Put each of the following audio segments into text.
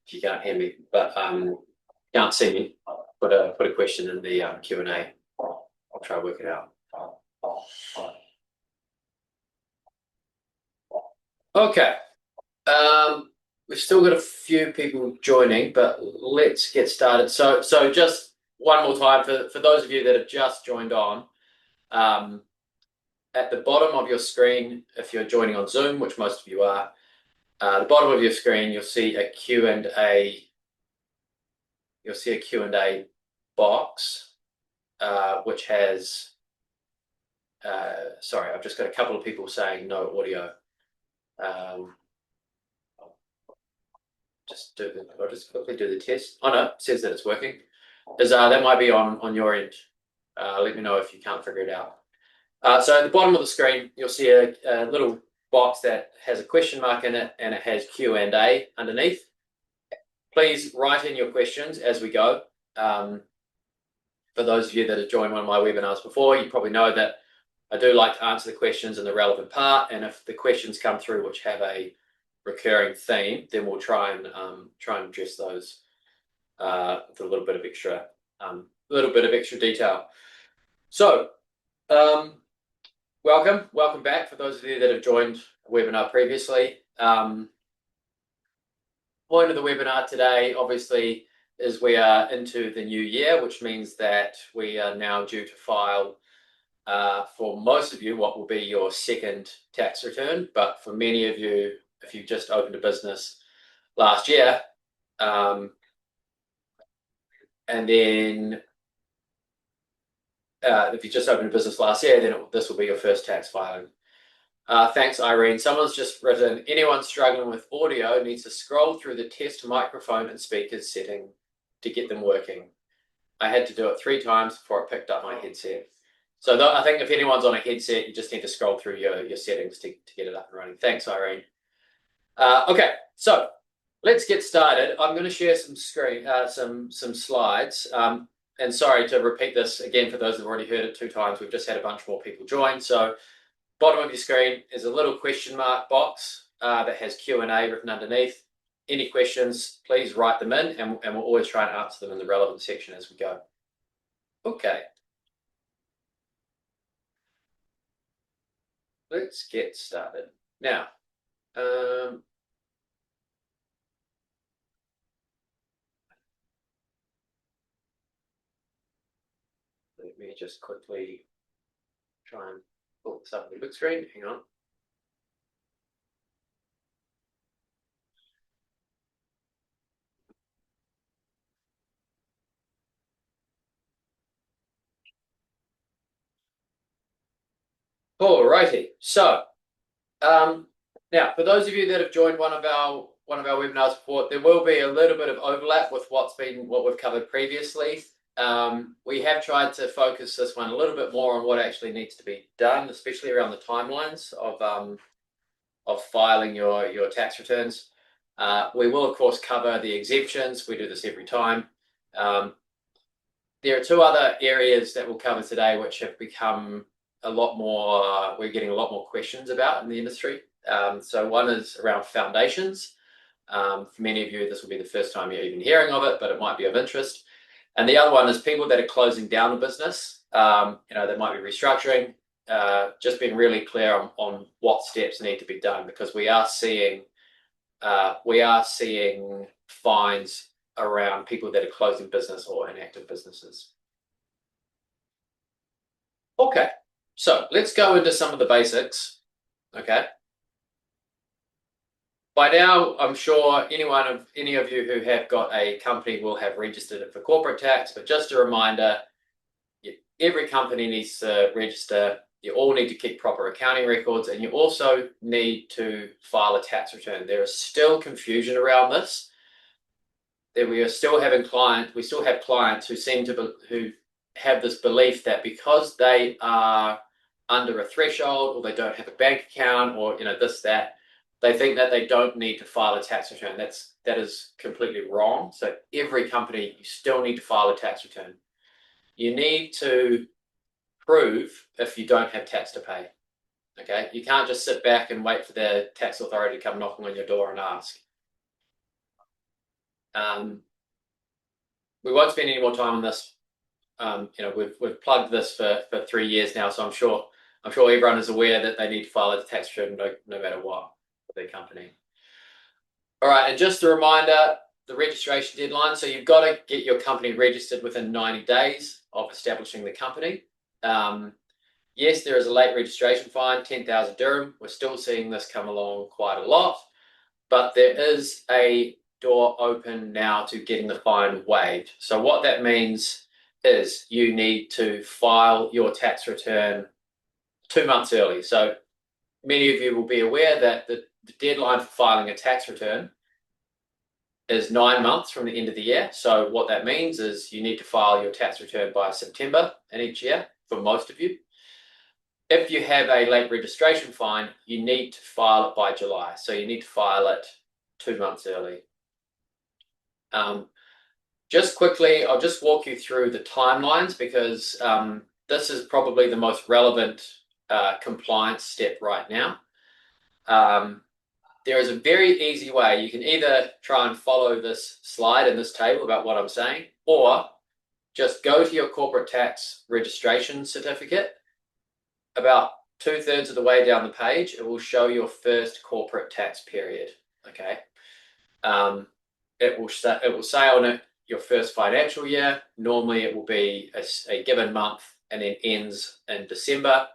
if you can't hear me, but can't see me, put a question in the Q&A. I'll try to work it out. Okay. We've still got a few people joining, but let's get started. So just one more time for those of you that have just joined on. At the bottom of your screen, if you're joining on Zoom, which most of you are, the bottom of your screen, you'll see a Q&A. You'll see a Q&A box, which has. Sorry, I've just got a couple of people saying no audio. I'll just quickly do the test. Oh no, it says that it's working. That might be on your end. Let me know if you can't figure it out. So at the bottom of the screen, you'll see a little box that has a question mark in it, and it has Q&A underneath. Please write in your questions as we go. For those of you that have joined one of my webinars before, you probably know that I do like to answer the questions in the relevant part, and if the questions come through which have a recurring theme, then we'll try and address those with a little bit of extra detail. So, welcome back for those of you that have joined the webinar previously. Point of the webinar today, obviously, is we are into the new year, which means that we are now due to file for most of you what will be your second tax return, but for many of you, if you just opened a business last year, and then if you just opened a business last year, then this will be your first tax filing. Thanks, Irene. Someone's just written, anyone struggling with audio needs to scroll through the test microphone and speakers setting to get them working. I had to do it 3 times before it picked up my headset. So I think if anyone's on a headset, you just need to scroll through your settings to get it up and running. Thanks, Irene. Okay, so let's get started. I'm going to share some slides. And sorry to repeat this again for those that have already heard it 2 times. We've just had a bunch more people join. So bottom of your screen is a little question mark box that has Q&A written underneath. Any questions, please write them in, and we'll always try and answer them in the relevant section as we go. Okay. Let's get started. Now, let me just quickly try and pull this up on the big screen. Hang on. Alrighty. So, now for those of you that have joined one of our webinars before, there will be a little bit of overlap with what we've covered previously. We have tried to focus this one a little bit more on what actually needs to be done, especially around the timelines of filing your tax returns. We will of course cover the exemptions. We do this every time. There are 2 other areas that we'll cover today which have become a lot more, we're getting a lot more questions about in the industry. So one is around foundations. For many of you, this will be the first time you're even hearing of it, but it might be of interest. And the other one is people that are closing down a business, that might be restructuring, just being really clear on what steps need to be done, because we are seeing fines around people that are closing business or inactive businesses. Okay. So let's go into some of the basics, okay? By now, I'm sure any of you who have got a company will have registered it for corporate tax, but just a reminder, every company needs to register. You all need to keep proper accounting records, and you also need to file a tax return. There is still confusion around this. We still have clients who have this belief that because they are under a threshold, or they don't have a bank account, or that, they think that they don't need to file a tax return. That is completely wrong. So every company, you still need to file a tax return. You need to prove if you don't have tax to pay. Okay, you can't just sit back and wait for the tax authority to come knocking on your door and ask. We won't spend any more time on this. We've plugged this for 3 years now, so I'm sure everyone is aware that they need to file a tax return no matter what for their company. All right, and just a reminder, the registration deadline. So you've got to get your company registered within 90 days of establishing the company. Yes, there is a late registration fine, 10,000 dirham. We're still seeing this come along quite a lot, but there is a door open now to getting the fine waived. So what that means is you need to file your tax return 2 months early. So many of you will be aware that the deadline for filing a tax return is 9 months from the end of the year. So what that means is you need to file your tax return by September in each year for most of you. If you have a late registration fine, you need to file it by July. So you need to file it 2 months early. Just quickly, I'll just walk you through the timelines because this is probably the most relevant compliance step right now. There is a very easy way. You can either try and follow this slide in this table about what I'm saying, or just go to your corporate tax registration certificate. About 2/3 of the way down the page, it will show your first corporate tax period. Okay. It will say on it your first financial year. Normally it will be a given month and then ends in December,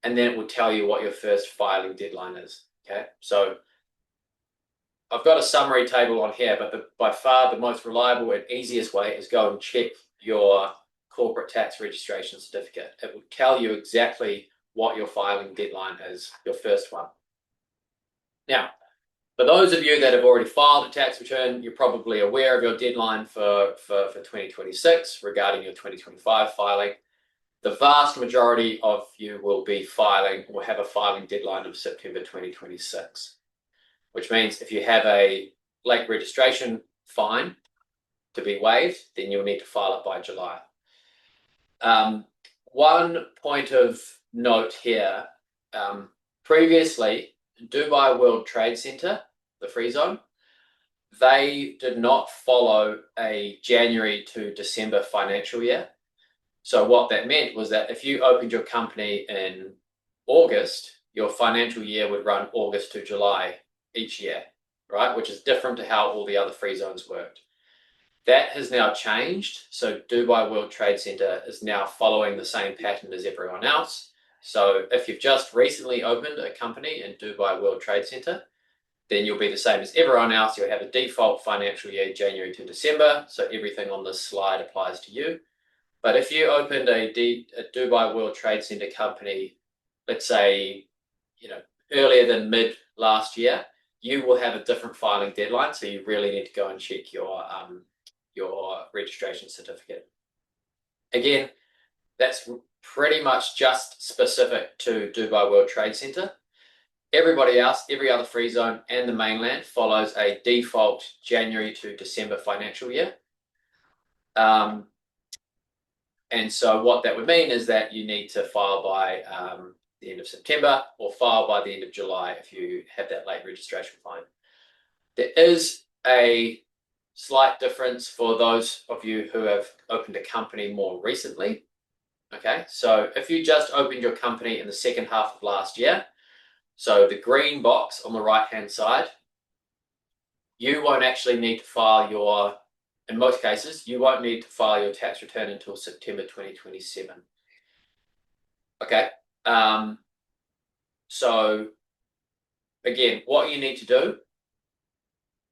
and then it will tell you what your first filing deadline is. Okay, so I've got a summary table on here, but by far the most reliable and easiest way is go and check your corporate tax registration certificate. It will tell you exactly what your filing deadline is, your first one. Now, for those of you that have already filed a tax return, you're probably aware of your deadline for 2026 regarding your 2025 filing. The vast majority of you will be filing or have a filing deadline of September 2026, which means if you have a late registration fine to be waived, then you'll need to file it by July. One point of note here, previously, Dubai World Trade Center, the free zone, they did not follow a January to December financial year. So what that meant was that if you opened your company in August, your financial year would run August to July each year, right? Which is different to how all the other free zones worked. That has now changed. So Dubai World Trade Center is now following the same pattern as everyone else. So if you've just recently opened a company in Dubai World Trade Center, then you'll be the same as everyone else. You'll have a default financial year, January to December. So everything on this slide applies to you. But if you opened a Dubai World Trade Center company, let's say, earlier than mid last year, you will have a different filing deadline. So you really need to go and check your registration certificate. Again, that's pretty much just specific to Dubai World Trade Center. Everybody else, every other free zone and the mainland follows a default January to December financial year. And so what that would mean is that you need to file by the end of September or file by the end of July if you have that late registration fine. There is a slight difference for those of you who have opened a company more recently. Okay, so if you just opened your company in the second half of last year, so the green box on the right-hand side, you won't actually need to file in most cases, you won't need to file your tax return until September 2027. Okay, so again, what you need to do,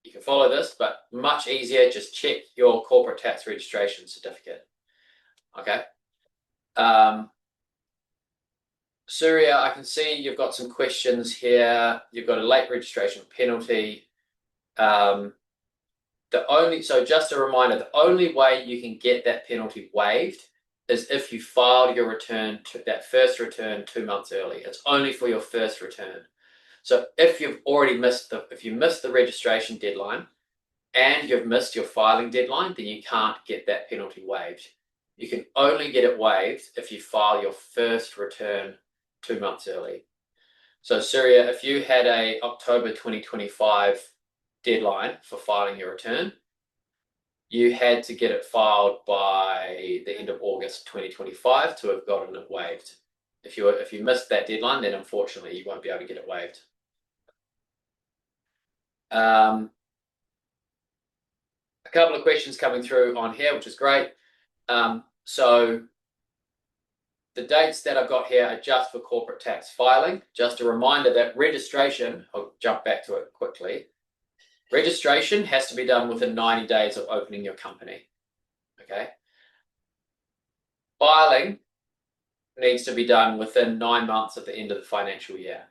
you can follow this, but much easier, just check your corporate tax registration certificate. Okay. Surya, I can see you've got some questions here. You've got a late registration penalty. So just a reminder, the only way you can get that penalty waived is if you filed your return, that first return 2 months early. It's only for your first return. So if you've already missed the registration deadline and you've missed your filing deadline, then you can't get that penalty waived. You can only get it waived if you file your first return 2 months early. So Surya, if you had a October 2025 deadline for filing your return, you had to get it filed by the end of August 2025 to have gotten it waived. If you missed that deadline, then unfortunately you won't be able to get it waived. A couple of questions coming through on here, which is great. So the dates that I've got here are just for corporate tax filing. Just a reminder that registration, I'll jump back to it quickly. Registration has to be done within 90 days of opening your company. Okay. Filing needs to be done within 9 months at the end of the financial year.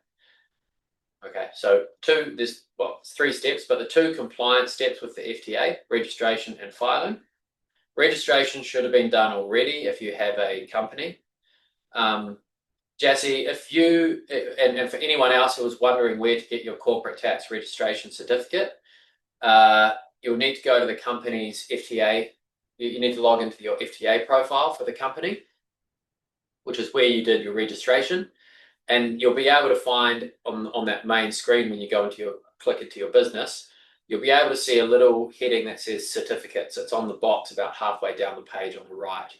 Okay, so there's 3 steps, but the 2 compliance steps with the FTA, registration and filing. Registration should have been done already if you have a company. Jassy, if you, and for anyone else who was wondering where to get your corporate tax registration certificate, you'll need to go to the company's FTA. You need to log into your FTA profile for the company, which is where you did your registration. And you'll be able to find on that main screen when you go click into your business, you'll be able to see a little heading that says certificates. It's on the box about halfway down the page on the right.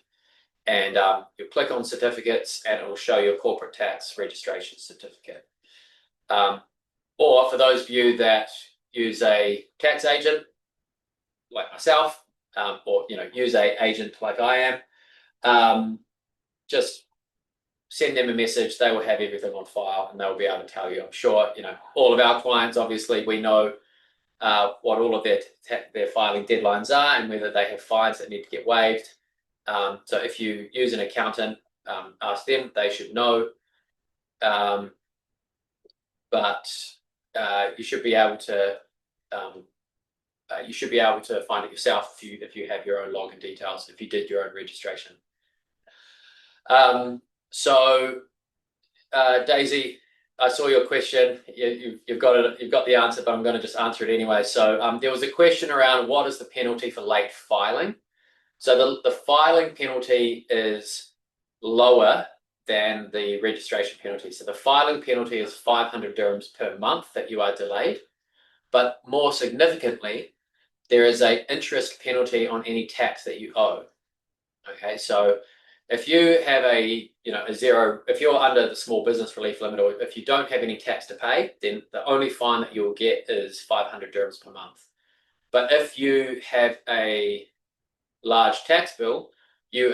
And you click on certificates and it will show your corporate tax registration certificate. Or for those of you that use a tax agent like myself, or use a agent like I am, just send them a message. They will have everything on file and they'll be able to tell you. I'm sure all of our clients, obviously we know what all of their filing deadlines are and whether they have fines that need to get waived. So if you use an accountant, ask them, they should know. But you should be able to find it yourself if you have your own login details, if you did your own registration. So Daisy, I saw your question. You've got it. You've got the answer, but I'm going to just answer it anyway. So there was a question around what is the penalty for late filing. So the filing penalty is lower than the registration penalty. So the filing penalty is 500 dirhams per month that you are delayed. But more significantly, there is an interest penalty on any tax that you owe. Okay, so if you have a zero, if you're under the small business relief limit, or if you don't have any tax to pay, then the only fine that you'll get is 500 dirhams per month. But if you have a large tax bill, you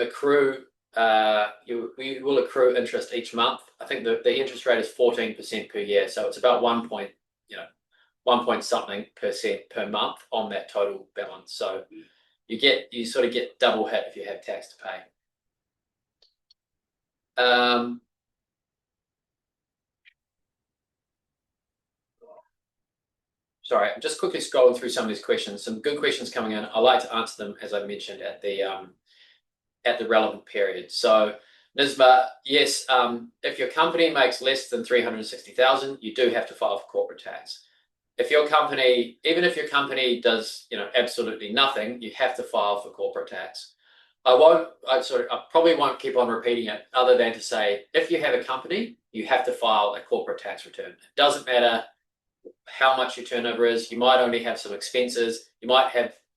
will accrue interest each month. I think the interest rate is 14% per year, so it's about 1 point something percent per month on that total balance. So you sort of get double hit if you have tax to pay. Sorry, I'm just quickly scrolling through some of these questions. Some good questions coming in. I like to answer them, as I mentioned, at the relevant period. So Nisma, yes, if your company makes less than 360,000, you do have to file for corporate tax. If your company, even if your company does, absolutely nothing, you have to file for corporate tax. I probably won't keep on repeating it, other than to say, if you have a company, you have to file a corporate tax return. It doesn't matter how much your turnover is. You might only have some expenses. You might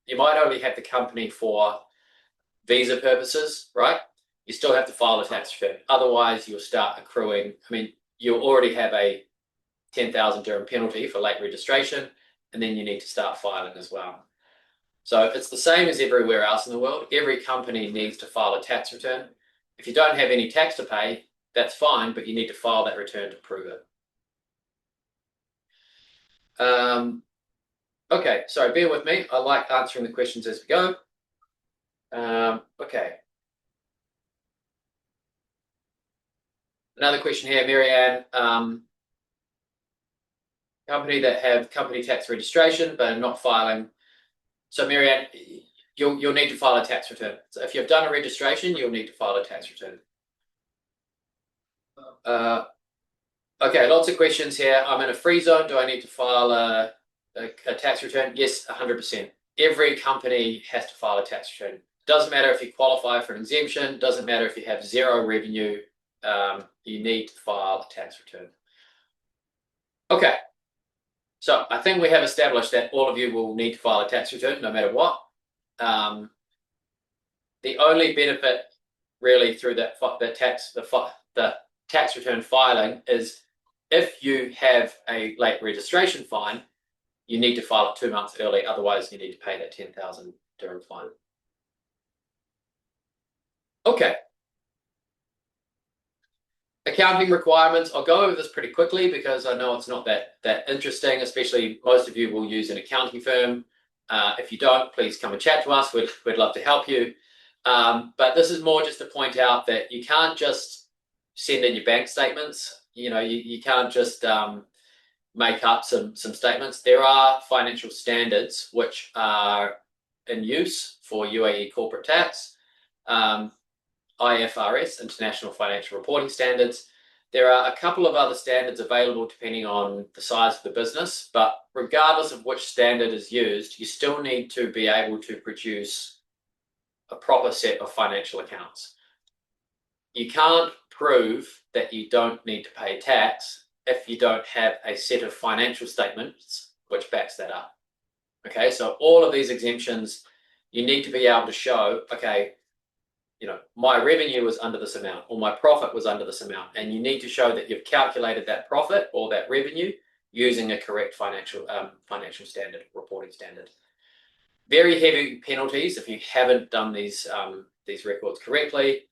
only have the company for visa purposes, right? You still have to file a tax return. Otherwise, you'll start accruing. I mean, you'll already have a 10,000 dirham penalty for late registration, and then you need to start filing as well. So it's the same as everywhere else in the world. Every company needs to file a tax return. If you don't have any tax to pay, that's fine, but you need to file that return to prove it. Okay, sorry, bear with me. I like answering the questions as we go. Okay. Another question here, Marianne. Company that have company tax registration but are not filing. So Marianne, you'll need to file a tax return. So if you've done a registration, you'll need to file a tax return. Okay, lots of questions here. I'm in a free zone. Do I need to file a tax return? Yes, 100%. Every company has to file a tax return. Doesn't matter if you qualify for an exemption. Doesn't matter if you have zero revenue. You need to file a tax return. Okay. So I think we have established that all of you will need to file a tax return no matter what. the only benefit really through the tax return filing is if you have a late registration fine, you need to file it 2 months early. Otherwise, you need to pay that 10,000 dirham fine. Okay. Accounting requirements. I'll go over this pretty quickly because I know it's not that interesting, especially most of you will use an accounting firm. If you don't, please come and chat to us. We'd love to help you. But this is more just to point out that you can't just send in your bank statements. You can't just make up some statements. There are financial standards which are in use for UAE corporate tax. IFRS, International Financial Reporting Standards. There are a couple of other standards available depending on the size of the business, but regardless of which standard is used, you still need to be able to produce a proper set of financial accounts. You can't prove that you don't need to pay tax if you don't have a set of financial statements which backs that up. Okay, so all of these exemptions, you need to be able to show, okay, my revenue was under this amount, or my profit was under this amount, and you need to show that you've calculated that profit or that revenue using a correct financial standard, reporting standard. Very heavy penalties if you haven't done these records correctly,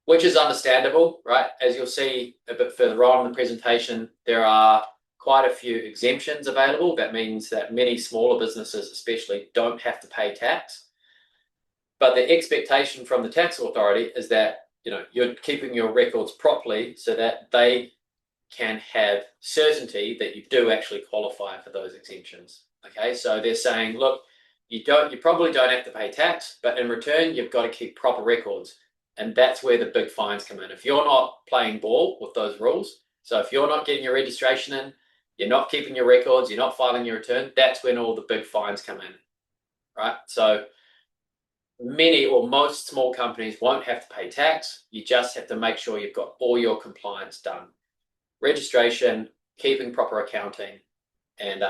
which is understandable, right? As you'll see a bit further on in the presentation, there are quite a few exemptions available. That means that many smaller businesses especially don't have to pay tax. But the expectation from the tax authority is that you're keeping your records properly so that they can have certainty that you do actually qualify for those exemptions. Okay, so they're saying, look, you probably don't have to pay tax, but in return, you've got to keep proper records. And that's where the big fines come in. If you're not playing ball with those rules, so if you're not getting your registration in, you're not keeping your records, you're not filing your return, that's when all the big fines come in, right? So many or most small companies won't have to pay tax. You just have to make sure you've got all your compliance done. Registration, keeping proper accounting, and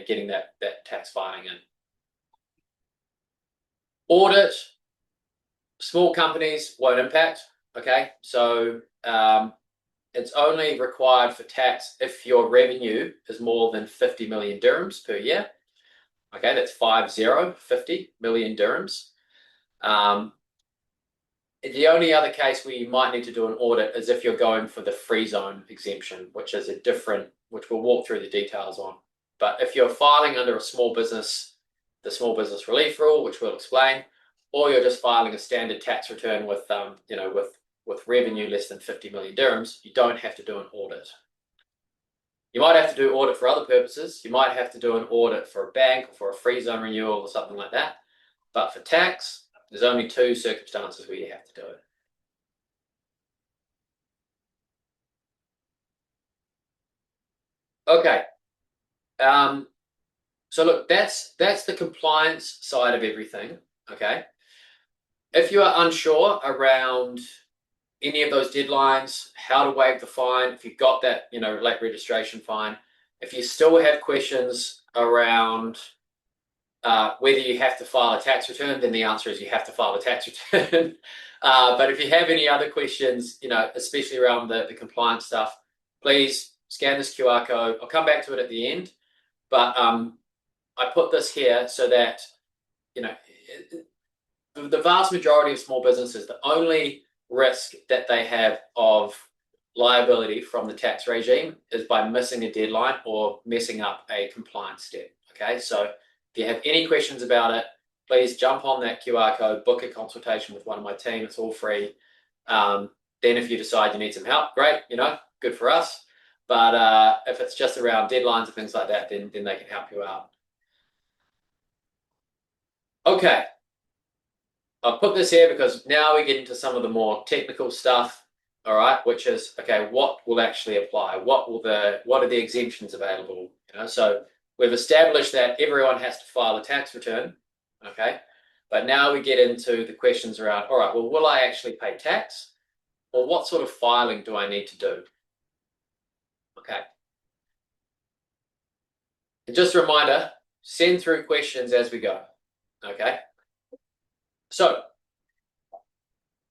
getting that tax filing in. Audit, small companies won't impact, okay? So it's only required for tax if your revenue is more than 50 million dirhams per year. Okay, that's 50 million dirhams. The only other case where you might need to do an audit is if you're going for the free zone exemption, which is which we'll walk through the details on. But if you're filing under a small business, the small business relief rule, which we'll explain, or you're just filing a standard tax return with revenue less than 50 million dirhams, you don't have to do an audit. You might have to do audit for other purposes. You might have to do an audit for a bank or for a free zone renewal or something like that. But for tax, there's only 2 circumstances where you have to do it. Okay. So look, that's the compliance side of everything. Okay. If you are unsure around any of those deadlines, how to waive the fine, if you've got that, late registration fine, if you still have questions around whether you have to file a tax return, then the answer is you have to file a tax return. But if you have any other questions, especially around the compliance stuff, please scan this QR code. I'll come back to it at the end, but I put this here so that, the vast majority of small businesses, the only risk that they have of liability from the tax regime is by missing a deadline or messing up a compliance step. Okay, so if you have any questions about it, please jump on that QR code, book a consultation with one of my team. It's all free. Then if you decide you need some help, great, good for us. But if it's just around deadlines and things like that, then they can help you out. Okay. I'll put this here because now we get into some of the more technical stuff, all right, which is, okay, what will actually apply? What are the exemptions available? So we've established that everyone has to file a tax return, okay? But now we get into the questions around, all right, well, will I actually pay tax? Or what sort of filing do I need to do? Okay. And just a reminder, send through questions as we go, okay? So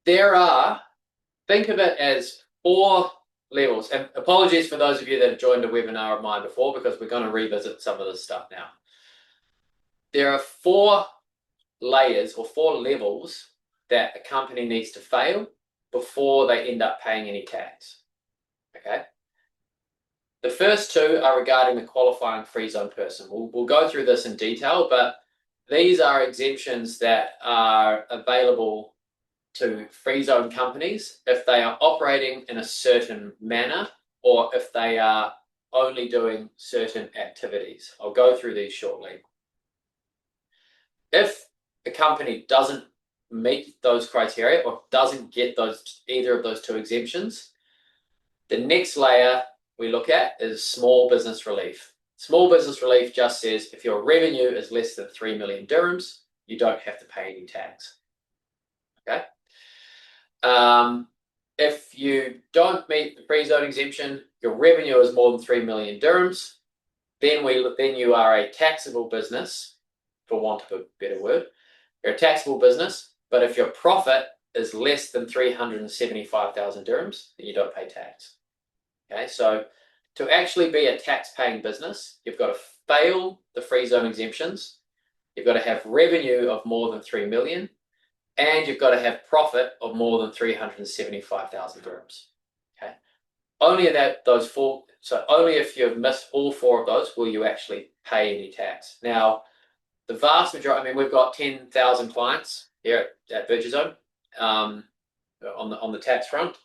think of it as 4 levels. And apologies for those of you that have joined a webinar of mine before, because we're going to revisit some of this stuff now. There are 4 layers or 4 levels that a company needs to fail before they end up paying any tax. Okay. The first 2 are regarding the qualifying free zone person. We'll go through this in detail, but these are exemptions that are available to free zone companies if they are operating in a certain manner or if they are only doing certain activities. I'll go through these shortly. If a company doesn't meet those criteria or doesn't get either of those 2 exemptions, the next layer we look at is small business relief. Small business relief just says if your revenue is less than 3 million dirhams, you don't have to pay any tax. Okay. If you don't meet the free zone exemption, your revenue is more than 3 million dirhams, then you are a taxable business, for want of a better word. You're a taxable business, but if your profit is less than 375,000 dirhams, then you don't pay tax. Okay, so to actually be a tax-paying business, you've got to fail the free zone exemptions, you've got to have revenue of more than 3 million, and you've got to have profit of more than 375,000 dirhams. Okay, only if you've missed all 4 of those will you actually pay any tax. Now, the vast majority, I mean, we've got 10,000 clients here at Virtuzone on the tax front.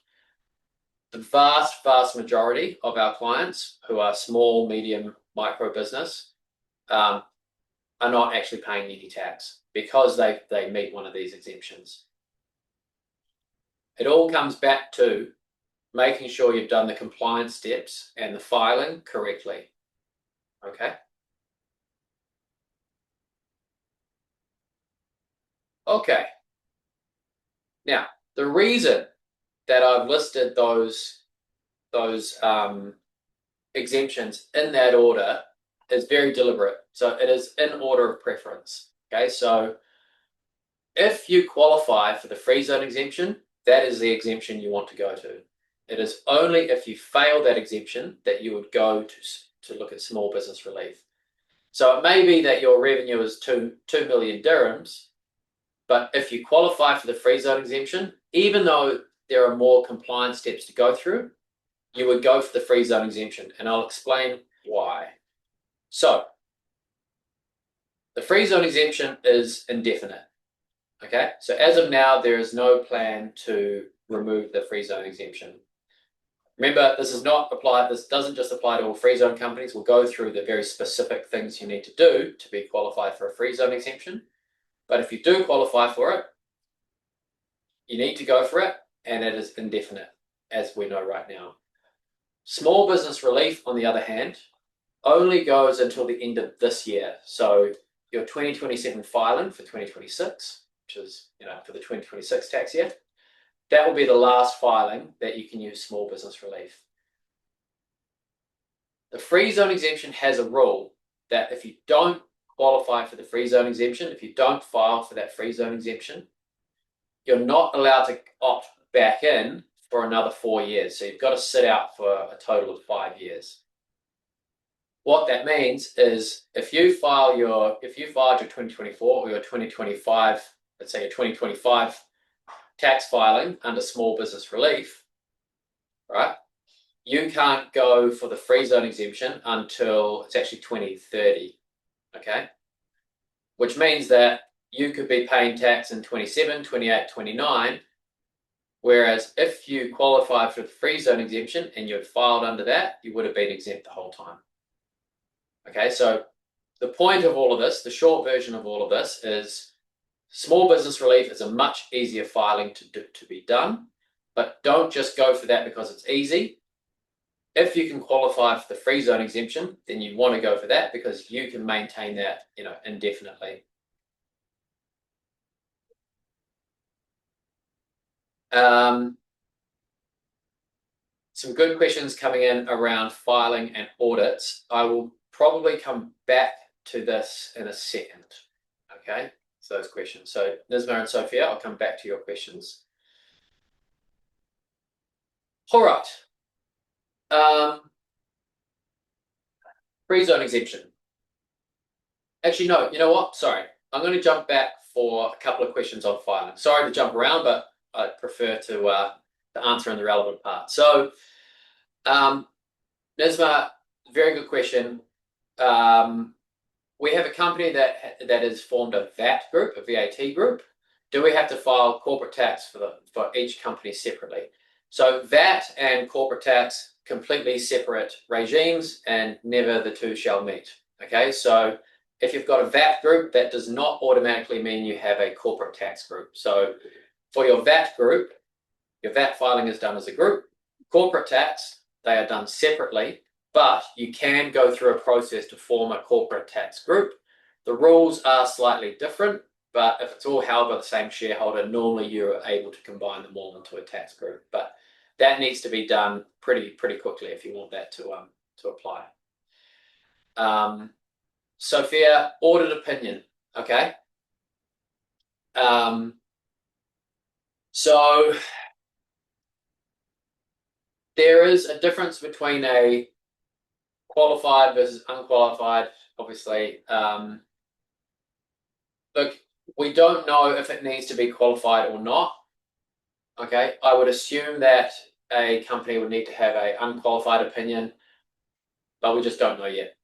The vast majority of our clients who are small, medium, micro business are not actually paying any tax because they meet one of these exemptions. It all comes back to making sure you've done the compliance steps and the filing correctly. Okay. Okay. Now, the reason that I've listed those exemptions in that order is very deliberate. So it is in order of preference. Okay, so if you qualify for the free zone exemption, that is the exemption you want to go to. It is only if you fail that exemption that you would go to look at small business relief. So it may be that your revenue is 2 million dirhams, but if you qualify for the free zone exemption, even though there are more compliance steps to go through, you would go for the free zone exemption, and I'll explain why. So, the free zone exemption is indefinite. Okay, so as of now, there is no plan to remove the free zone exemption. Remember, this doesn't just apply to all free zone companies. We'll go through the very specific things you need to do to be qualified for a free zone exemption. But if you do qualify for it, you need to go for it, and it is indefinite, as we know right now. Small business relief, on the other hand, only goes until the end of this year. So your 2027 filing for 2026, which is for the 2026 tax year, that will be the last filing that you can use small business relief. The free zone exemption has a rule that if you don't qualify for the free zone exemption, if you don't file for that free zone exemption, you're not allowed to opt back in for another 4 years. So you've got to sit out for a total of 5 years. What that means is if you filed your 2024 or your 2025, let's say your 2025 tax filing under small business relief, right? You can't go for the free zone exemption until it's actually 2030, okay? Which means that you could be paying tax in 27, 28, 29, whereas if you qualified for the free zone exemption and you had filed under that, you would have been exempt the whole time. Okay, so the point of all of this, the short version of all of this is small business relief is a much easier filing to be done, but don't just go for that because it's easy. If you can qualify for the free zone exemption, then you want to go for that because you can maintain that, indefinitely. Some good questions coming in around filing and audits. I will probably come back to this in a second. Okay, those questions. So Nisma and Sophia, I'll come back to your questions. All right. Free zone exemption. Actually, no, you know what? Sorry. I'm going to jump back for a couple of questions on filing. Sorry to jump around, but I prefer to answer in the relevant part. So, Nisma, very good question. We have a company that has formed a VAT group, a VAT group. Do we have to file corporate tax for each company separately? So VAT and corporate tax, completely separate regimes, and never the two shall meet. Okay, so if you've got a VAT group, that does not automatically mean you have a corporate tax group. So for your VAT group, your VAT filing is done as a group. Corporate tax, they are done separately, but you can go through a process to form a corporate tax group. The rules are slightly different, but if it's all held by the same shareholder, normally you're able to combine them all into a tax group. But that needs to be done pretty quickly if you want that to apply. Sophia, audit opinion. Okay. So there is a difference between a qualified versus unqualified, obviously. Look, we don't know if it needs to be qualified or not. Okay, I would assume that a company would need to have an unqualified opinion, but we just don't know yet.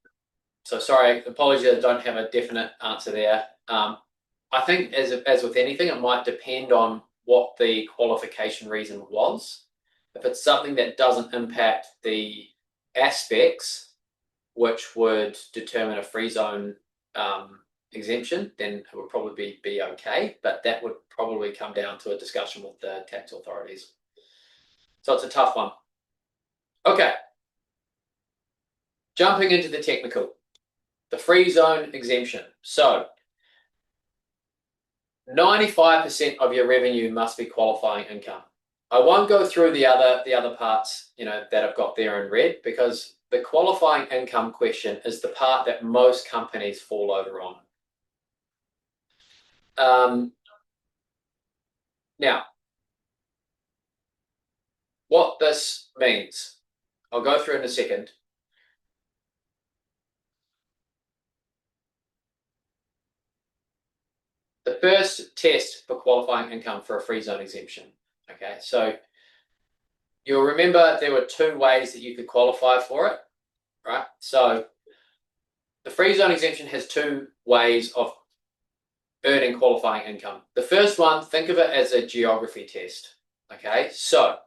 So sorry, apologies, I don't have a definite answer there. I think as with anything, it might depend on what the qualification reason was. If it's something that doesn't impact the aspects which would determine a free zone exemption, then it would probably be okay, but that would probably come down to a discussion with the tax authorities. So it's a tough one. Okay. Jumping into the technical, the free zone exemption. So 95% of your revenue must be qualifying income. I won't go through the other parts, that I've got there in red, because the qualifying income question is the part that most companies fall over on. Now, what this means, I'll go through in a second. The first test for qualifying income for a free zone exemption. Okay, so you'll remember there were two ways that you could qualify for it, right? So the free zone exemption has two ways of earning qualifying income. The first one, think of it as a geography test. Okay, so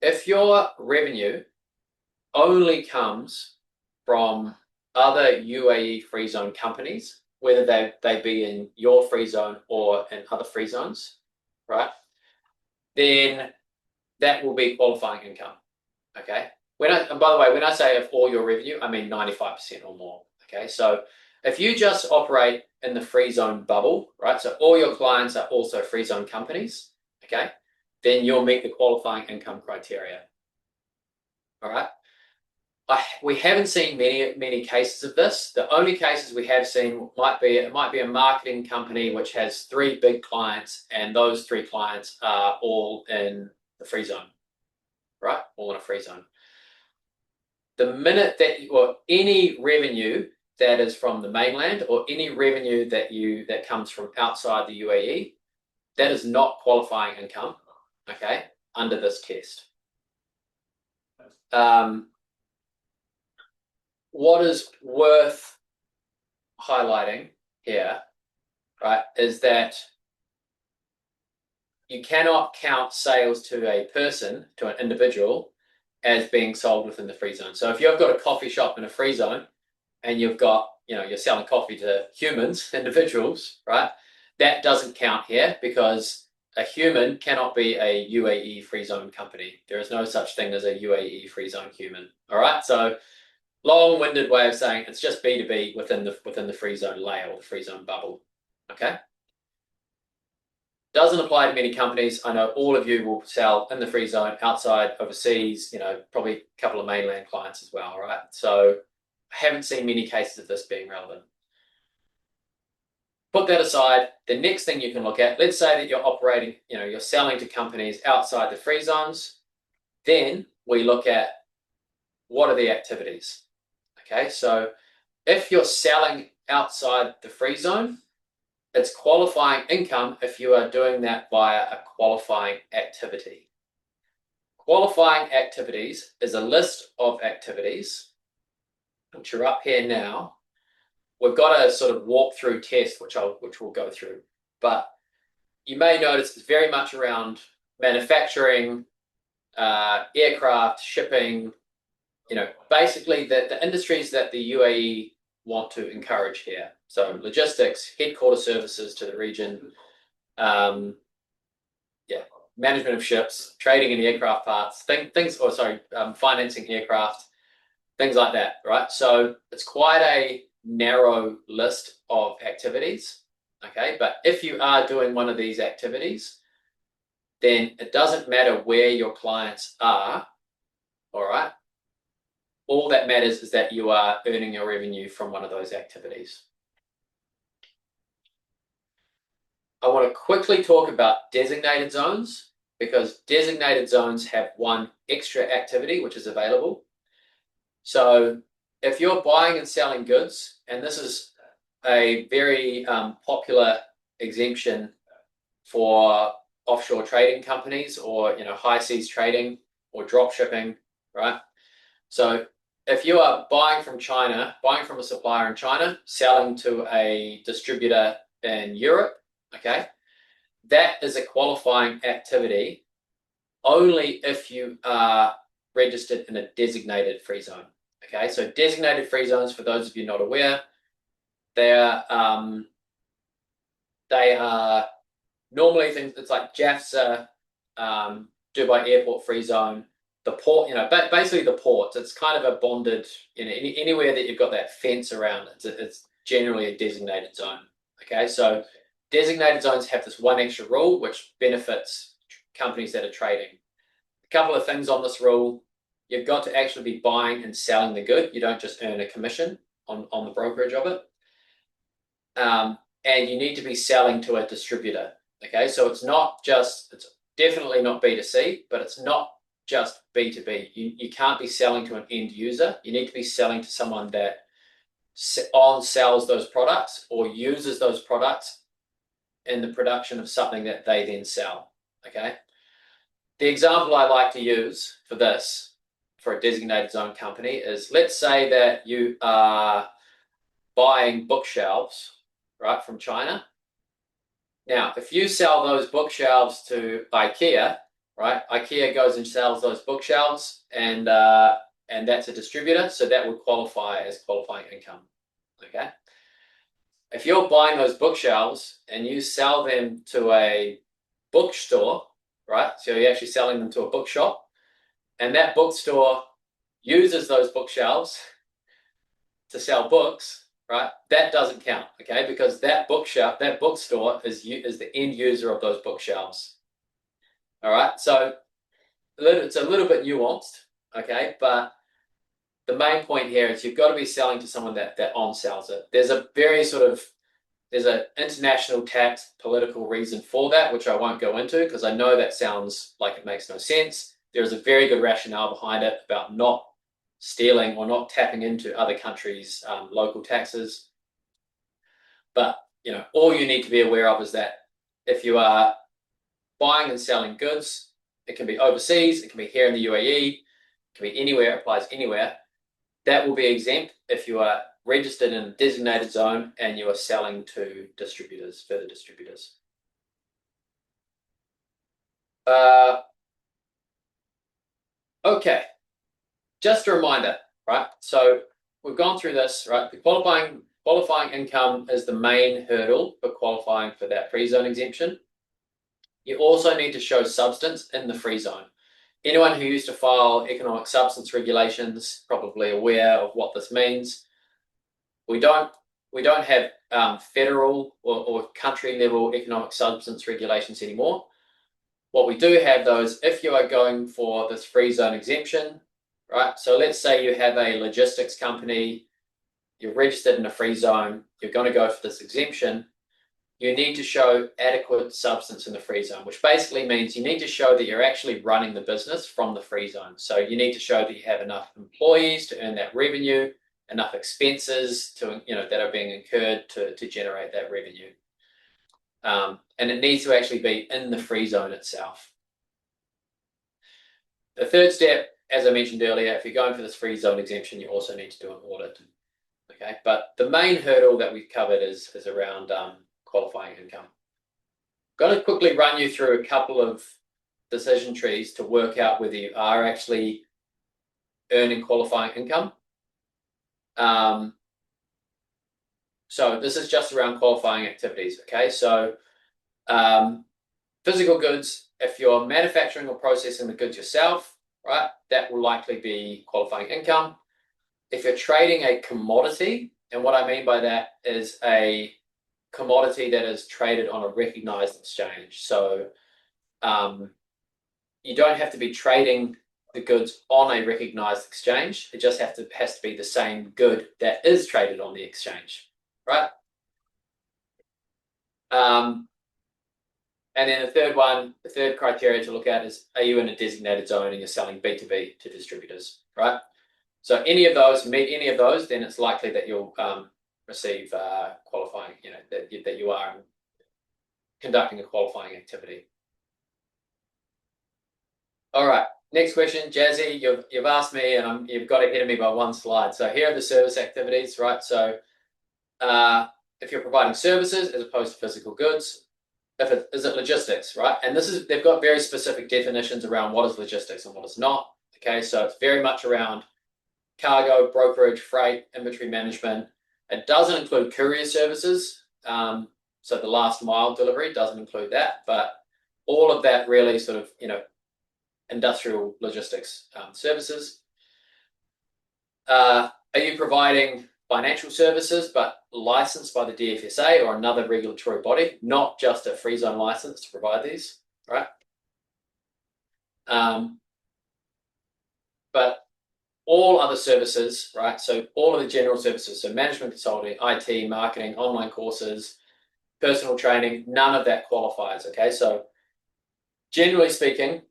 if your revenue only comes from other UAE free zone companies, whether they be in your free zone or in other free zones, right? Then that will be qualifying income. Okay. And by the way, when I say of all your revenue, I mean 95% or more. Okay. So if you just operate in the free zone bubble, right? So all your clients are also free zone companies, okay, then you'll meet the qualifying income criteria. All right. We haven't seen many cases of this. The only cases we have seen might be a marketing company which has 3 big clients, and those 3 clients are all in the free zone, right? All in a free zone. The minute that or any revenue that is from the mainland, or any revenue that comes from outside the UAE, that is not qualifying income, okay, under this test. What is worth highlighting here, right, is that you cannot count sales to a person, to an individual, as being sold within the free zone. So if you've got a coffee shop in a free zone and you've got, you're selling coffee to humans, individuals, right, that doesn't count here, because a human cannot be a UAE free zone company. There is no such thing as a UAE free zone human. All right, so long-winded way of saying it's just B2B within the free zone layer, or the free zone bubble. Okay. Doesn't apply to many companies. I know all of you will sell in the free zone, outside, overseas, probably a couple of mainland clients as well, right? So I haven't seen many cases of this being relevant. put that aside. The next thing you can look at, let's say that you're operating, you're selling to companies outside the free zones. Then we look at what are the activities. Okay, so if you're selling outside the free zone, it's qualifying income if you are doing that via a qualifying activity. Qualifying activities is a list of activities, which are up here now. We've got a sort of walkthrough test, which we'll go through. But you may notice it's very much around manufacturing, aircraft, shipping, basically the industries that the UAE want to encourage here. So logistics, headquarter services to the region, management of ships, trading in aircraft parts, financing aircraft, things like that, right? So it's quite a narrow list of activities, okay? But if you are doing one of these activities, then it doesn't matter where your clients are, all right? All that matters is that you are earning your revenue from one of those activities. I want to quickly talk about designated zones, because designated zones have one extra activity which is available. So if you're buying and selling goods, and this is a very popular exemption for offshore trading companies, or high seas trading or drop shipping, right? So if you are buying from China, buying from a supplier in China, selling to a distributor in Europe, okay, that is a qualifying activity only if you are registered in a designated free zone. Okay, so designated free zones, for those of you not aware, they are normally things. It's like JAFSA, Dubai Airport Free Zone, the port. Basically the ports. It's kind of a bonded. Anywhere that you've got that fence around, it's generally a designated zone. Okay, so designated zones have this one extra rule which benefits companies that are trading. A couple of things on this rule. You've got to actually be buying and selling the good. You don't just earn a commission on the brokerage of it. And you need to be selling to a distributor. Okay, so it's definitely not B2C, but it's not just B2B. You can't be selling to an end user. You need to be selling to someone that sells those products or uses those products in the production of something that they then sell. Okay, the example I like to use for this, for a designated zone company, is, let's say that you are buying bookshelves, right, from China. Now, if you sell those bookshelves to IKEA, right, IKEA goes and sells those bookshelves, and that's a distributor, so that would qualify as qualifying income. Okay. If you're buying those bookshelves and you sell them to a bookstore, right, so you're actually selling them to a bookshop, and that bookstore uses those bookshelves to sell books, right, that doesn't count, okay, because that bookstore is the end user of those bookshelves. All right, so it's a little bit nuanced, okay, but the main point here is you've got to be selling to someone that on-sells it. There's an international tax political reason for that, which I won't go into because I know that sounds like it makes no sense. There's a very good rationale behind it about not stealing or not tapping into other countries' local taxes. But all you need to be aware of is that if you are buying and selling goods, it can be overseas, it can be here in the UAE, it can be anywhere, it applies anywhere. That will be exempt if you are registered in a designated zone and you are selling to distributors, further distributors. Okay, just a reminder, right? So we've gone through this, right? The qualifying income is the main hurdle for qualifying for that free zone exemption. You also need to show substance in the free zone. Anyone who used to file economic substance regulations probably aware of what this means. We don't have federal or country level economic substance regulations anymore. What we do have, though, is if you are going for this free zone exemption, right? So let's say you have a logistics company, you're registered in a free zone, you're going to go for this exemption. you need to show adequate substance in the free zone, which basically means you need to show that you're actually running the business from the free zone. So you need to show that you have enough employees to earn that revenue, enough expenses to, that are being incurred to generate that revenue. And it needs to actually be in the free zone itself. The third step, as I mentioned earlier, if you're going for this free zone exemption, you also need to do an audit. Okay, but the main hurdle that we've covered is around qualifying income. Got to quickly run you through a couple of decision trees to work out whether you are actually earning qualifying income. So this is just around qualifying activities. Okay, so physical goods, if you're manufacturing or processing the goods yourself, right, that will likely be qualifying income. If you're trading a commodity, and what I mean by that is a commodity that is traded on a recognized exchange. So you don't have to be trading the goods on a recognized exchange. It just has to be the same good that is traded on the exchange, right? And then the third criteria to look at is, are you in a designated zone and you're selling B2B to distributors, right? So any of those, meet any of those, then it's likely that you'll receive qualifying, that you are conducting a qualifying activity. All right, next question, Jazzy, you've asked me and you've got ahead of me by one slide. So here are the service activities, right? So if you're providing services as opposed to physical goods, is it logistics, right? And they've got very specific definitions around what is logistics and what is not. Okay, so it's very much around cargo, brokerage, freight, inventory management. It doesn't include courier services. So the last mile delivery doesn't include that, but all of that really sort of, industrial logistics services. Are you providing financial services, but licensed by the DFSA or another regulatory body, not just a free zone license to provide these, right? But all other services, right? So all of the general services, so management consulting, IT, marketing, online courses, personal training, none of that qualifies, okay? So generally speaking,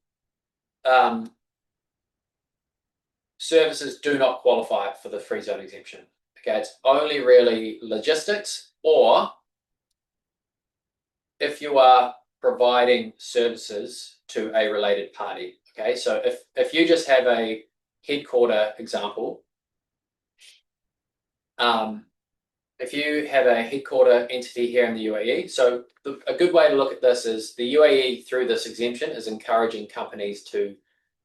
services do not qualify for the free zone exemption, okay? It's only really logistics, or if you are providing services to a related party, okay? So if you just have a headquarter example, if you have a headquarter entity here in the UAE, so a good way to look at this is the UAE, through this exemption, is encouraging companies to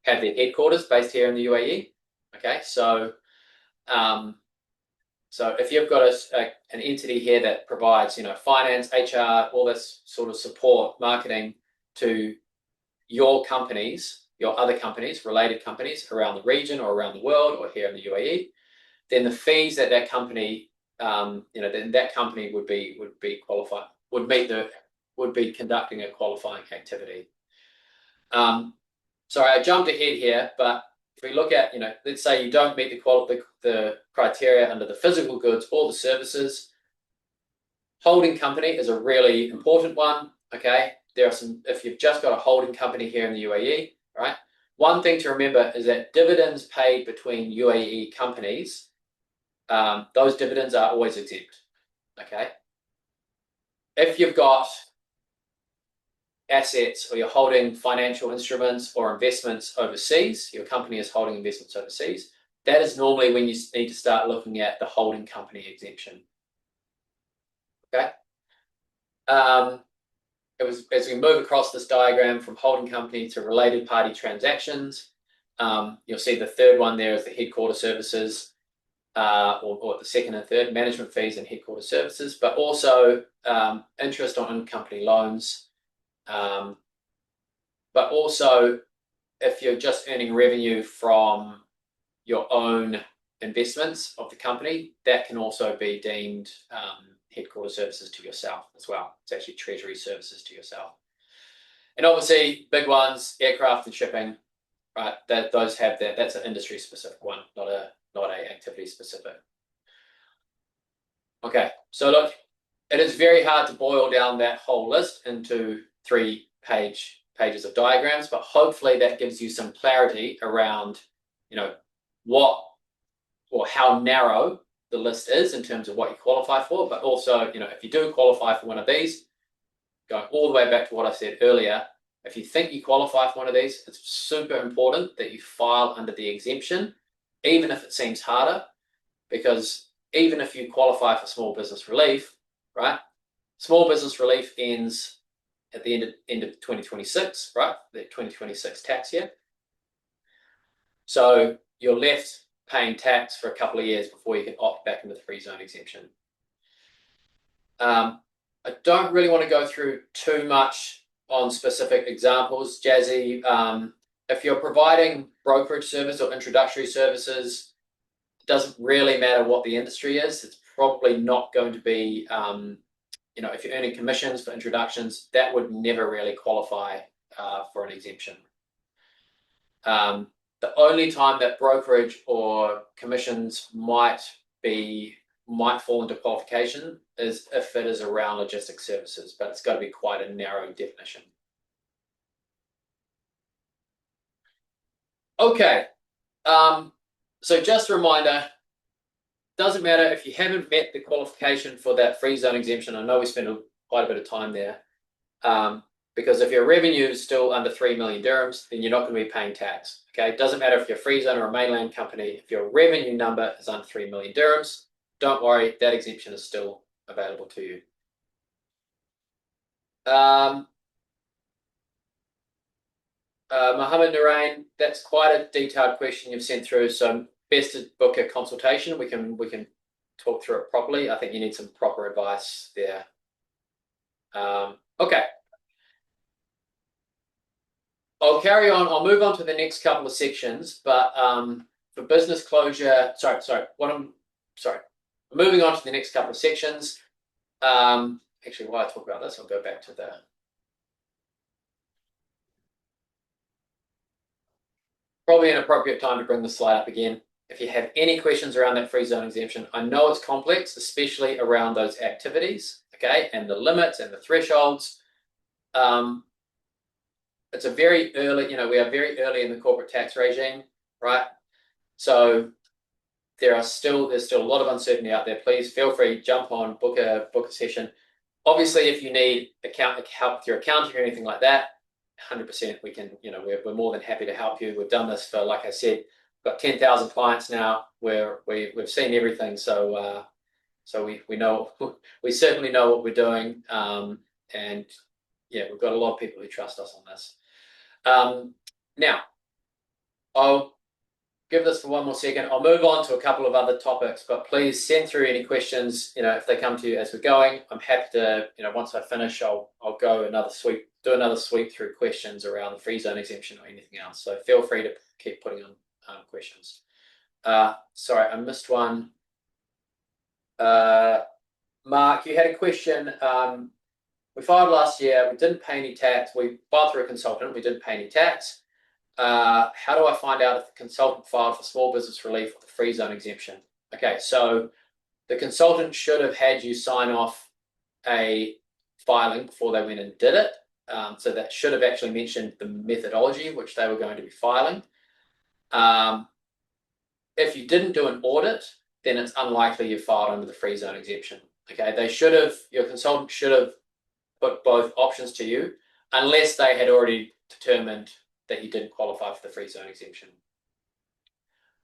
have their headquarters based here in the UAE. Okay, so if you've got an entity here that provides, finance, HR, all this sort of support, marketing to your companies, your other companies, related companies around the region or around the world or here in the UAE, then the fees that company, then that company would be qualified, would be conducting a qualifying activity. Sorry, I jumped ahead here, but if we look at, let's say you don't meet the criteria under the physical goods or the services, holding company is a really important one. Okay, there are some. If you've just got a holding company here in the UAE, right? One thing to remember is that dividends paid between UAE companies, those dividends are always exempt. Okay, if you've got assets or you're holding financial instruments or investments overseas, your company is holding investments overseas, that is normally when you need to start looking at the holding company exemption. Okay. As we move across this diagram from holding company to related party transactions, you'll see the third one there is the headquarter services, or the second and third, management fees and headquarter services, but also interest on in-company loans. But also, if you're just earning revenue from your own investments of the company, that can also be deemed headquarter services to yourself as well. It's actually treasury services to yourself. And obviously, big ones, aircraft and shipping, right? Those have that. That's an industry specific one, not a activity specific. Okay, so look, It is very hard to boil down that whole list into 3 pages of diagrams, but hopefully that gives you some clarity around, what or how narrow the list is in terms of what you qualify for. But also, if you do qualify for one of these, going all the way back to what I said earlier, if you think you qualify for one of these, it's super important that you file under the exemption, even if it seems harder, because even if you qualify for small business relief, right? Small business relief ends at the end of 2026, right? The 2026 tax year. So you're left paying tax for a couple of years before you can opt back into the free zone exemption. I don't really want to go through too much on specific examples, Jazzy. If you're providing brokerage service or introductory services, it doesn't really matter what the industry is. It's probably not going to be, if you're earning commissions for introductions, that would never really qualify for an exemption. The only time that brokerage or commissions might fall into qualification is if it is around logistics services, but it's got to be quite a narrow definition. Okay, so just a reminder, doesn't matter if you haven't met the qualification for that free zone exemption. I know we spent quite a bit of time there, because if your revenue is still under 3 million dirhams, then you're not going to be paying tax. Okay, it doesn't matter if you're a free zone or a mainland company. If your revenue number is under 3 million dirhams, don't worry, that exemption is still available to you. Mohammed Narain, that's quite a detailed question you've sent through, so best to book a consultation. We can talk through it properly. I think you need some proper advice there. Okay. I'll carry on. I'll move on to the next couple of sections, but for business closure, moving on to the next couple of sections. Actually, while I talk about this, I'll go back to probably an appropriate time to bring the slide up again. If you have any questions around that free zone exemption, I know it's complex, especially around those activities, okay, and the limits and the thresholds. It's a very early, we are very early in the corporate tax regime, right? So there's still a lot of uncertainty out there. Please feel free, jump on, book a session. Obviously, if you need help with your accounting or anything like that, 100% we can, we're more than happy to help you. We've done this for, like I said, we've got 10,000 clients now where we've seen everything. So we know, we certainly know what we're doing. And yeah, we've got a lot of people who trust us on this. Now, I'll give this for one more second. I'll move on to a couple of other topics, but please send through any questions, if they come to you as we're going. I'm happy to, once I finish, I'll do another sweep through questions around the free zone exemption or anything else. So feel free to keep putting on questions. Sorry, I missed one. Mark, you had a question. We filed last year, we didn't pay any tax. We filed through a consultant, we didn't pay any tax. How do I find out if the consultant filed for small business relief or the free zone exemption? Okay, so the consultant should have had you sign off a filing before they went and did it. So that should have actually mentioned the methodology which they were going to be filing. If you didn't do an audit, then it's unlikely you filed under the free zone exemption. Okay, your consultant should have put both options to you, unless they had already determined that you didn't qualify for the free zone exemption.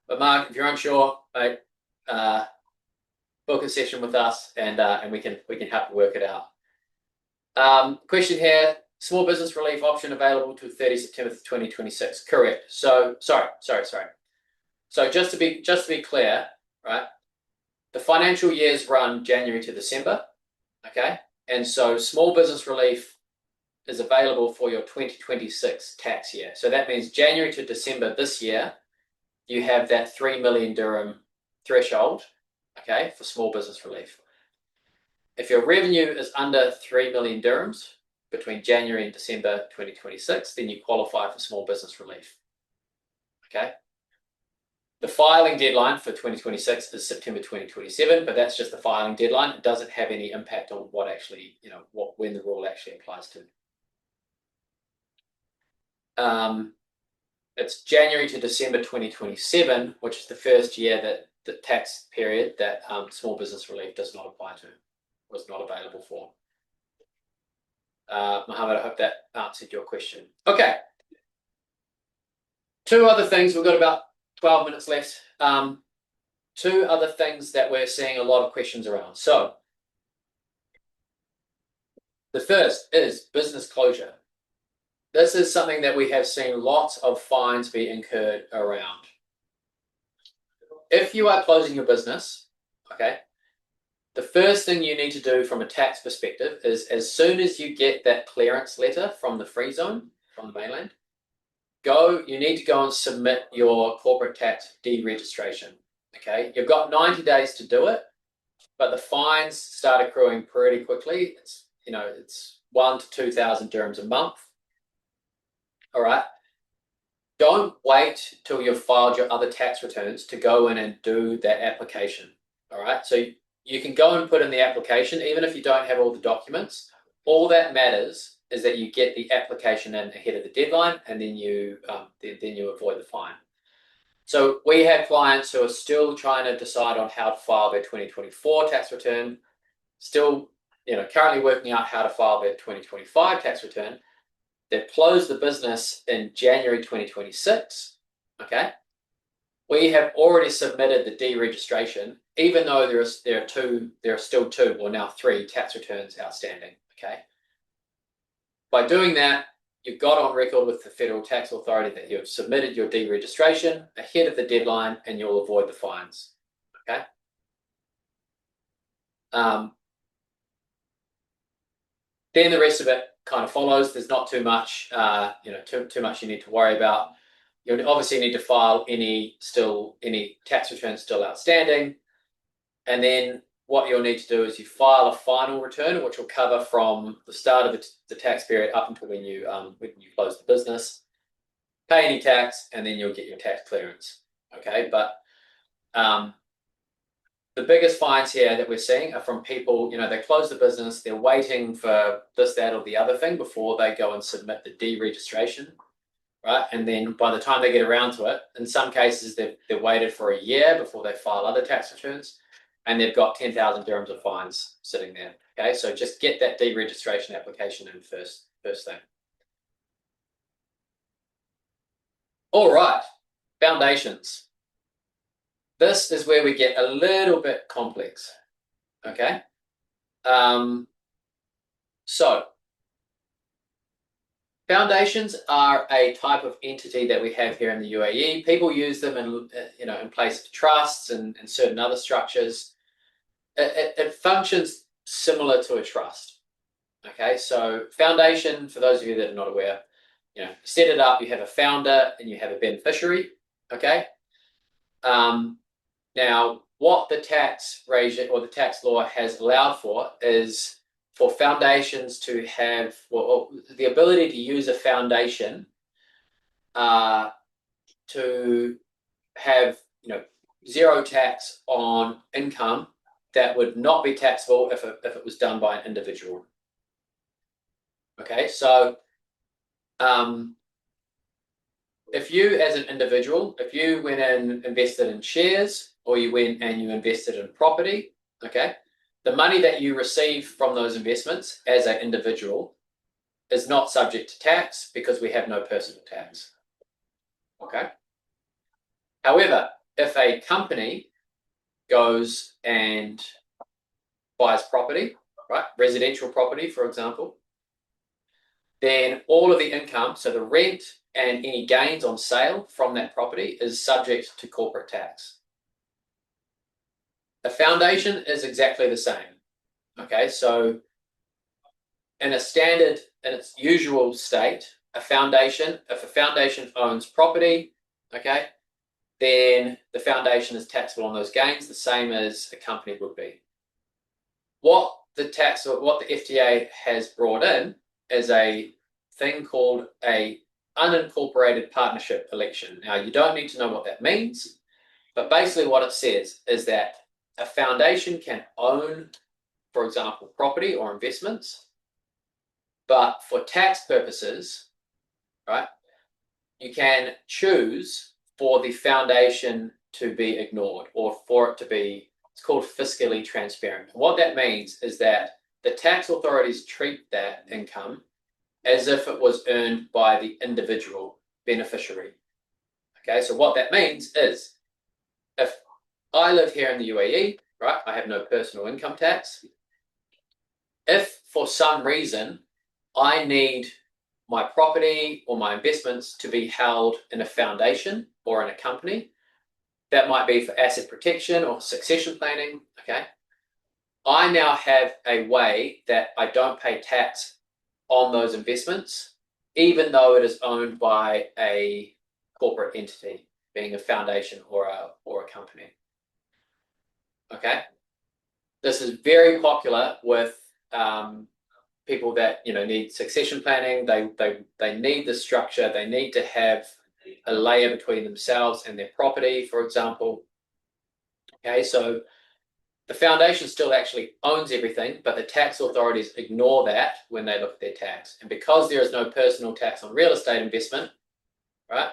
But Mark, if you're unsure, mate, book a session with us, and we can help you work it out. Question here: small business relief option available to 30 September 2026. Correct. So sorry. So just to be clear, right? The financial years run January to December, okay? And so small business relief is available for your 2026 tax year. So that means January to December this year, you have that 3 million dirham threshold, okay, for small business relief. If your revenue is under 3 million dirhams between January and December 2026, then you qualify for small business relief, okay? The filing deadline for 2026 is September 2027, but that's just the filing deadline. It doesn't have any impact on what actually, when the rule actually applies to. It's January to December 2027, which is the first year that the tax period that small business relief does not apply to, was not available for. Mohammed, I hope that answered your question. Okay. Two other things. We've got about 12 minutes left. Two other things that we're seeing a lot of questions around. So the first is business closure. This is something that we have seen lots of fines be incurred around. If you are closing your business, okay, the first thing you need to do from a tax perspective is, as soon as you get that clearance letter from the free zone, from the mainland, you need to go and submit your corporate tax deregistration. Okay, you've got 90 days to do it, but the fines start accruing pretty quickly. It's 1,000 to 2,000 dirhams a month. All right. Don't wait till you've filed your other tax returns to go in and do that application. All right. So you can go and put in the application, even if you don't have all the documents. All that matters is that you get the application in ahead of the deadline, and then you avoid the fine. So we have clients who are still trying to decide on how to file their 2024 tax return, still currently working out how to file their 2025 tax return. They've closed the business in January 2026, okay? We have already submitted the deregistration, even though there are still two, or now three, tax returns outstanding, okay? By doing that, you've got on record with the Federal Tax Authority that you've submitted your deregistration ahead of the deadline, and you'll avoid the fines, okay? Then the rest of it kind of follows. There's not too much, too much you need to worry about. You obviously need to file any tax returns still outstanding, and then what you'll need to do is you file a final return, which will cover from the start of the tax period up until when you close the business, pay any tax, and then you'll get your tax clearance. Okay, but the biggest fines here that we're seeing are from people, they close the business, they're waiting for this, that, or the other thing before they go and submit the deregistration, right? And then by the time they get around to it, in some cases, they've waited for a year before they file other tax returns, and they've got 10,000 dirhams of fines sitting there, okay? So just get that deregistration application in first thing. All right, foundations. This is where we get a little bit complex, okay? So foundations are a type of entity that we have here in the UAE. People use them in place of trusts and certain other structures. It functions similar to a trust, okay? So foundation, for those of you that are not aware, set it up, you have a founder and you have a beneficiary, okay? Now, what the tax regime or the tax law has allowed for is for foundations to have the ability to use a foundation to have zero tax on income that would not be taxable if it was done by an individual. Okay, so if you as an individual, if you went and invested in shares, or you went and you invested in property, okay, the money that you receive from those investments as an individual is not subject to tax because we have no personal tax, okay? However, if a company goes and buys property, right, residential property, for example, then all of the income, so the rent and any gains on sale from that property, is subject to corporate tax. A foundation is exactly the same. Okay, so in its usual state, if a foundation owns property, okay, then the foundation is taxable on those gains, the same as a company would be. What the FTA has brought in is a thing called a unincorporated partnership election. Now, you don't need to know what that means, But basically what it says is that a foundation can own, for example, property or investments, but for tax purposes, right, you can choose for the foundation to be ignored or for it to be, it's called fiscally transparent. What that means is that the tax authorities treat that income as if it was earned by the individual beneficiary. Okay, so what that means is if I live here in the UAE, right, I have no personal income tax. If for some reason I need my property or my investments to be held in a foundation or in a company, that might be for asset protection or succession planning, okay? I now have a way that I don't pay tax on those investments, even though it is owned by a corporate entity, being a foundation or a company. Okay, this is very popular with people that need succession planning. They need the structure. They need to have a layer between themselves and their property, for example. Okay, so the foundation still actually owns everything, but the tax authorities ignore that when they look at their tax. And because there is no personal tax on real estate investment, right,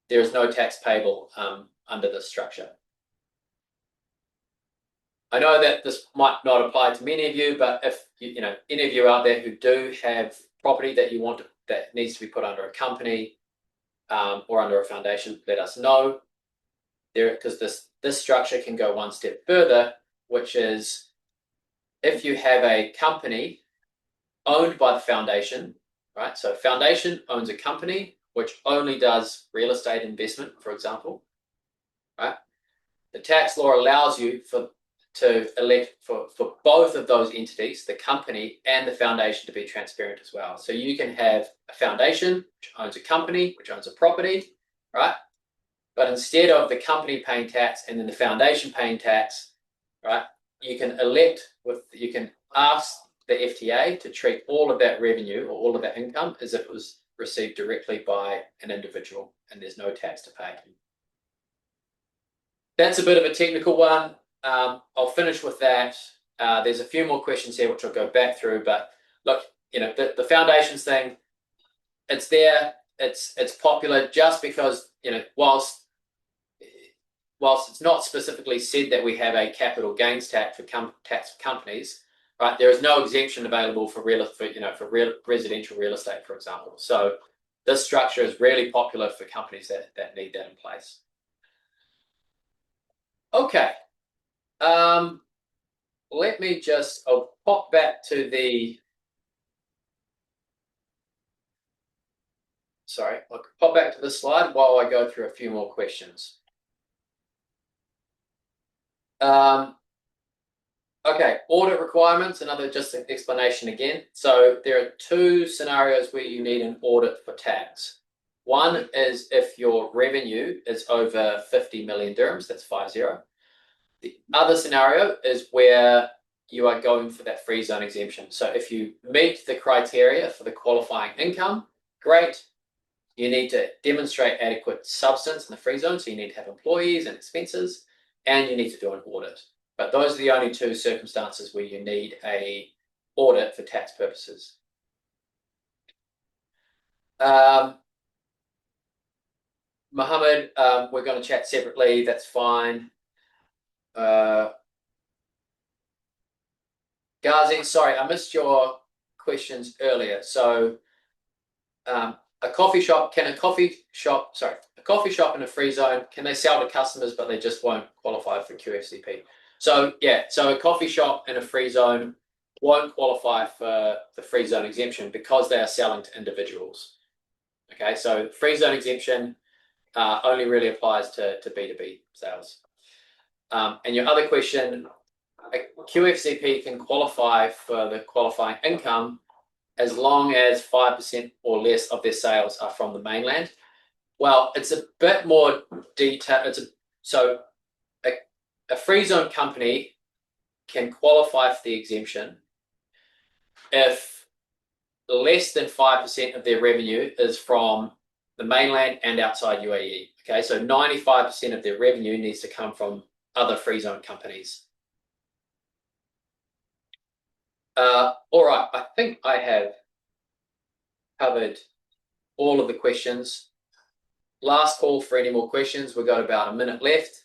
there is no tax payable under this structure. I know that this might not apply to many of you, but if any of you out there who do have property that you want that needs to be put under a company or under a foundation, let us know. Because this structure can go one step further, which is if you have a company owned by the foundation, right? So foundation owns a company which only does real estate investment, for example, right? The tax law allows you to elect for both of those entities, the company and the foundation, to be transparent as well. So you can have a foundation which owns a company, which owns a property, right? But instead of the company paying tax and then the foundation paying tax, right, you can ask the FTA to treat all of that revenue or all of that income as if it was received directly by an individual and there's no tax to pay. That's a bit of a technical one. I'll finish with that. There's a few more questions here which I'll go back through, but look, the foundations thing, it's there, it's popular just because, whilst it's not specifically said that we have a capital gains tax for companies, right? There is no exemption available for residential real estate, for example. So this structure is really popular for companies that need that in place. Okay. Let me I'll pop back to I'll pop back to the slide while I go through a few more questions. Okay, audit requirements, just an explanation again. So there are two scenarios where you need an audit for tax. One is if your revenue is over 50 million dirhams, that's 50. The other scenario is where you are going for that free zone exemption. So if you meet the criteria for the qualifying income, great. You need to demonstrate adequate substance in the free zone, so you need to have employees and expenses, and you need to do an audit. But those are the only two circumstances where you need an audit for tax purposes. Mohammed, we're going to chat separately. That's fine. Ghazi, sorry, I missed your questions earlier. So a coffee shop and a free zone, can they sell to customers but they just won't qualify for QFCP? So yeah, so a coffee shop and a free zone won't qualify for the free zone exemption because they are selling to individuals. Okay, so free zone exemption only really applies to B2B sales. And your other question, a QFCP can qualify for the qualifying income as long as 5% or less of their sales are from the mainland. Well, it's a bit more detailed. A free zone company can qualify for the exemption if less than 5% of their revenue is from the mainland and outside UAE. Okay, so 95% of their revenue needs to come from other free zone companies. All right, I think I have covered all of the questions. Last call for any more questions. We've got about a minute left.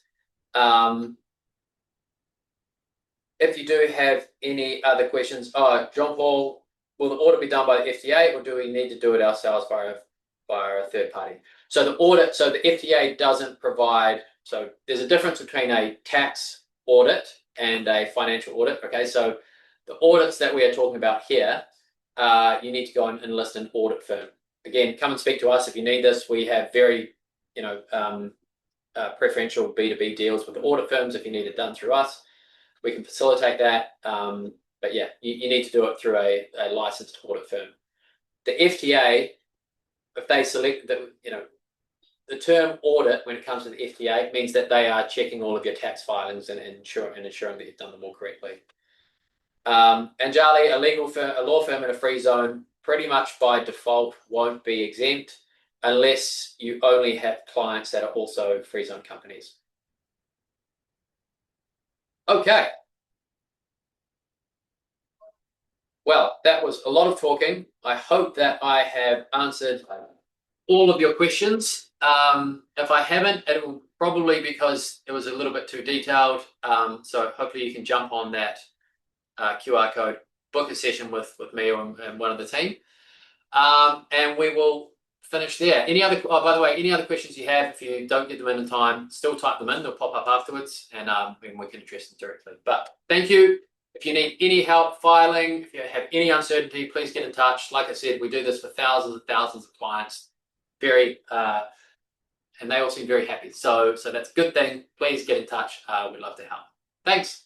If you do have any other questions, John Paul, will the audit be done by the FTA, or do we need to do it ourselves via a third party? So the FTA doesn't provide. So there's a difference between a tax audit and a financial audit. Okay, so the audits that we are talking about here, you need to go and enlist an audit firm. Again, come and speak to us if you need this. We have very, preferential B2B deals with the audit firms. If you need it done through us, we can facilitate that. But yeah, you need to do it through a licensed audit firm. The FTA, if they select the term audit when it comes to the FTA means that they are checking all of your tax filings and ensuring that you've done them all correctly. Anjali, a law firm in a free zone, pretty much by default won't be exempt unless you only have clients that are also free zone companies. Okay. Well, that was a lot of talking. I hope that I have answered all of your questions. If I haven't, it will probably because it was a little bit too detailed. So hopefully you can jump on that QR code, book a session with me or one of the team, and we will finish there. By the way, any other questions you have, if you don't get them in time, still type them in. They'll pop up afterwards, and we can address them directly. But thank you. If you need any help filing, if you have any uncertainty, please get in touch. Like I said, we do this for thousands and thousands of clients. And they all seem very happy. So that's a good thing. Please get in touch. We'd love to help. Thanks.